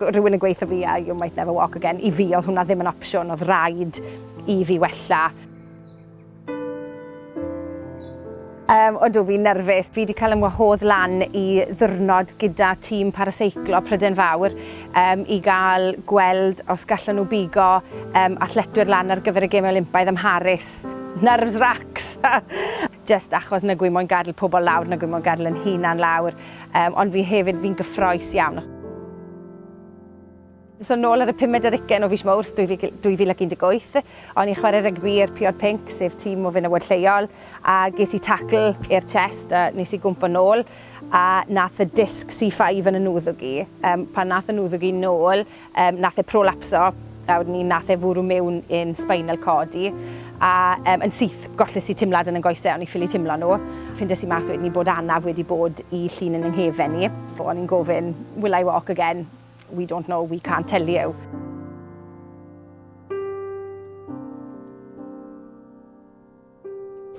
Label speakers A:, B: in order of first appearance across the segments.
A: Rhywun yn gweithio fi you might never walk again. I fi oedd hwnna ddim yn opsiwn, oedd rhaid i fi wella. Ond fi'n nerfus. Fi wedi cael ymwahodd lan i ddiwrnod gyda tîm paraseiclo Prydain fawr i gael gweld os gallen nhw bigo athletwyr lan ar gyfer y Paralympaidd ym Mharis. Nerves racks. Just achos na gwi moyn gadael pobl lawr, na gwi moyn gadael yn hunan lawr. Ond fi hefyd fi'n gyffroes iawn. So nôl ar y 5 o fis Mawrth 2018, o'n i chwarae rygbi i'r Piod Pinc, sef tîm o fenywod lleol, a ges i tackle i'r chest, a nes i gwmpa nôl, a nath y disc C5 yn y nwddwgi. Pan nath y nwddwgi nôl, nath e prolapso, a wedyn ni nath e fwrw mewn i'n spinal cord i, a yn syth golles i timlad yn y goesau, o'n i ffili timlo nhw. Ffindes i mas wedyn ni bod anaf wedi bod i llun yn yng nghefen i. O'n i'n gofyn, will I walk again? We don't know, we can't tell you.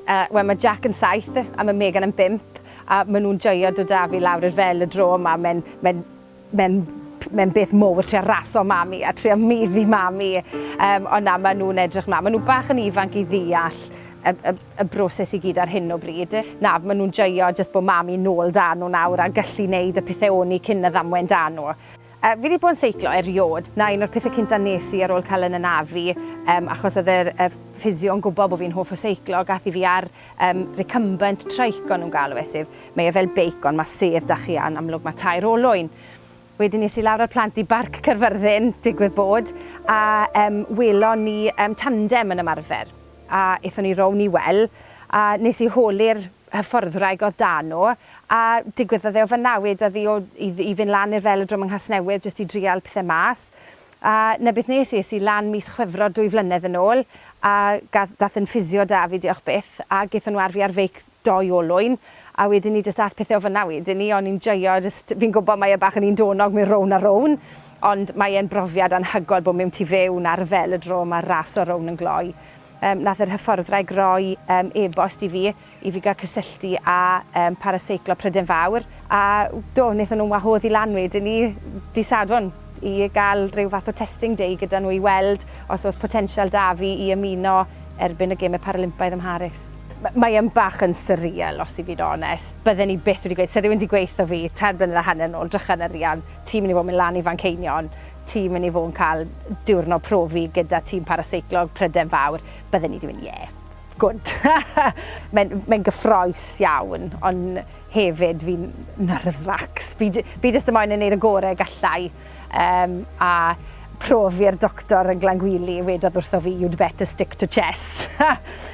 A: Wel, mae Jack yn 7 a mae Megan yn 5, a maen nhw'n joio dod â fi lawr i'r velodrome a mae'n beth mowr trio raso mami a trio meddi mami. Ond na, maen nhw'n edrych maen nhw bach yn ifanc i ddeall y broses i gyd ar hyn o bryd. Na, maen nhw'n joio jyst bod mami nôl da nhw nawr a gallu wneud y pethau o'n i cyn y ddamwen da nhw. Fi wedi bod yn seiclo eriod. Na, un o'r pethau cynta nes i ar ôl cael yn anafu, achos oedd y ffisio yn gwybod bod fi'n hoff o seiclo, gath i fi ar recumbent trike o'n nhw'n galw sef. Mae e fel beic, ond mae sef da chi an amlwg mae tair olwyn. Wedyn nes i lawr ar plant i Barc Caerfyrddin, digwydd bod, a welon ni tandem yn ymarfer. A eithon ni rown i wel, a nes i holi'r hyfforddwraig oedd da nhw, a digwyddodd e o fan nawyd i fynd lan i'r velodrome yng Nghasnewydd jyst i drial pethau mas. A na beth nes i lan mis Chwefror 2 flynedd yn ôl, a dath yn ffisio da fi diolch byth, a gaethon nhw ar fi ar feic 2 olwyn, a wedyn ni jyst dath pethau o fan nawyd. O'n i'n joio, fi'n gwybod mae e bach yn un donog mewn rown a rown, ond mae e'n brofiad anhygoel bod mewn tu fewn ar y velodrome a ras o rown yn gloi. Nath yr hyfforddwraig roi e-bost i fi gael cysylltu â paraseiclo Prydain fawr. A wnaethon nhw'n wahodd i lan wedyn ni dydd Sadwrn i gael rhyw fath o testing day gyda nhw i weld os oes potensial da fi i ymuno erbyn y gemau Paralympaidd ym Mharis. Mae yn bach yn surreal, os i fi'n onest. Bydden ni byth wedi gweud, rhywun wedi gweithio fi, 10 blynedd a hanner nôl, drychan y Rhian, ti'n mynd i fod yn mynd lan i Fanceinion, ti'n mynd i fod yn cael diwrnod profi gyda tîm paraseiclo Prydain fawr, bydden ni wedi mynd, good. Mae'n gyffroes iawn, ond hefyd fi'n nerves racks. Fi jyst yn moyn yn neud y gorau gallai, a profi'r doctor yn Glangwili wedodd wrtho fi, you'd better stick to chess.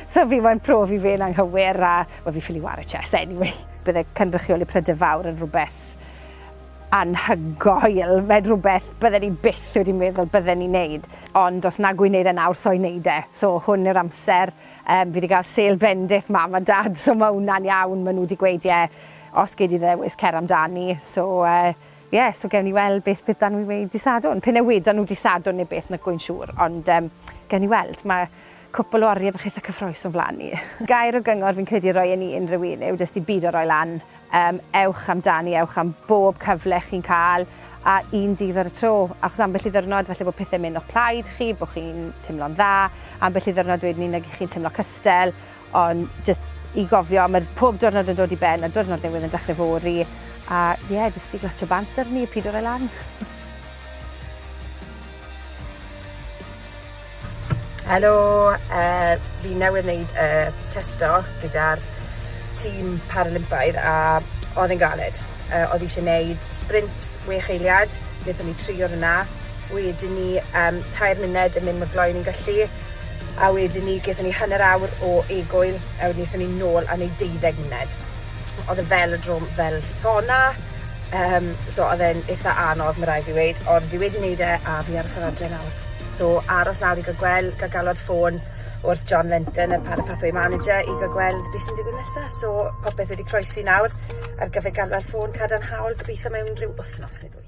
A: So fi moyn profi fe'n anghywir, a fi ffili war y chess anyway. Bydde cynrychioli Prydain fawr yn rhywbeth anhygoel, mae'n rhywbeth bydden ni byth wedi meddwl bydden ni'n neud. Ond os nag wy'n neud e nawr, so i'n neud e. So hwn yw'r amser. Fi wedi cael sêl bendith mam a dad, so mae hwnna'n iawn. Maen nhw wedi gweud, os gei di ddewis cer amdani. So, so gewn ni weld beth da nhw i weid dydd Sadwrn. Pe newid nhw dydd Sadwrn neu beth na gwyn siŵr. Ond gewn ni weld, mae cwpl o oriau bach eitha cyffroes o'n flan ni. Gair o gyngor fi'n credu roi yn unrhyw un yw jyst i byd o roi lan. Ewch amdani, ewch am bob cyfle chi'n cael, a un dydd ar y tro. Achos ambell i ddyrnod, falle bod pethau'n mynd o'ch plaid chi, bod chi'n teimlo'n dda, ambell i ddyrnod wedyn ni nag chi'n teimlo cystel, ond jyst i gofio, mae pob diwrnod yn dod i ben, a diwrnod newydd yn dechrau fori, a jyst i glatio bant ar ni, pyd o'r lan. Helo, fi newydd wneud testo gyda'r tîm Paralympaidd a oedd yn galed. Oedd eisiau gwneud sprints 6 eiliad, wnaethon ni 3 o'r yna. Wedyn ni 3 munud yn mynd mor gloi ni'n gallu. A wedyn ni gaethon ni hanner awr o egwyl, a wedyn wnaethon ni nôl a wneud 12 munud. Oedd y velodrome fel sona, so oedd e'n eitha anodd, mae rai fi weid, ond fi wedi wneud e a fi ar y ffordd nawr. So aros nawr i gael galwad ffôn wrth John Lenton, y Paralympaidd manager, i gael gweld beth sy'n digwydd nesaf. So popeth wedi croesi nawr ar gyfer galwad ffôn cadarnhaol, gobeithio mewn rhyw wythnos neu ddwy.